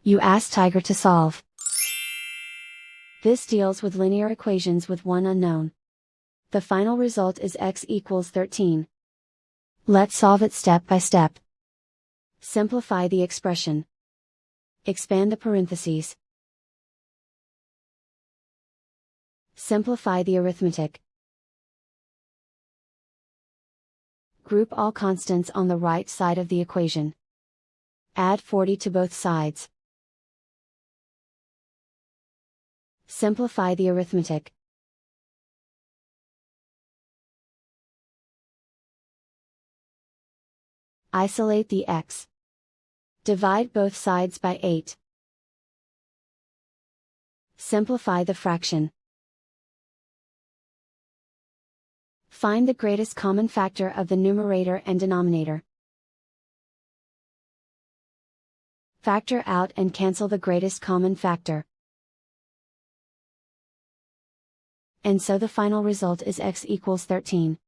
You ask Tiger to solve. This deals with linear equations with one unknown. The final result is x equals 13. Let's solve it step by step. Simplify the expression. Expand the parentheses. Simplify the arithmetic. Group all constants on the right side of the equation. Add 40 to both sides. Simplify the arithmetic. Isolate the x. Divide both sides by 8. Simplify the fraction. Find the greatest common factor of the numerator and denominator. Factor out and cancel the greatest common factor. And so the final result is x equals 13.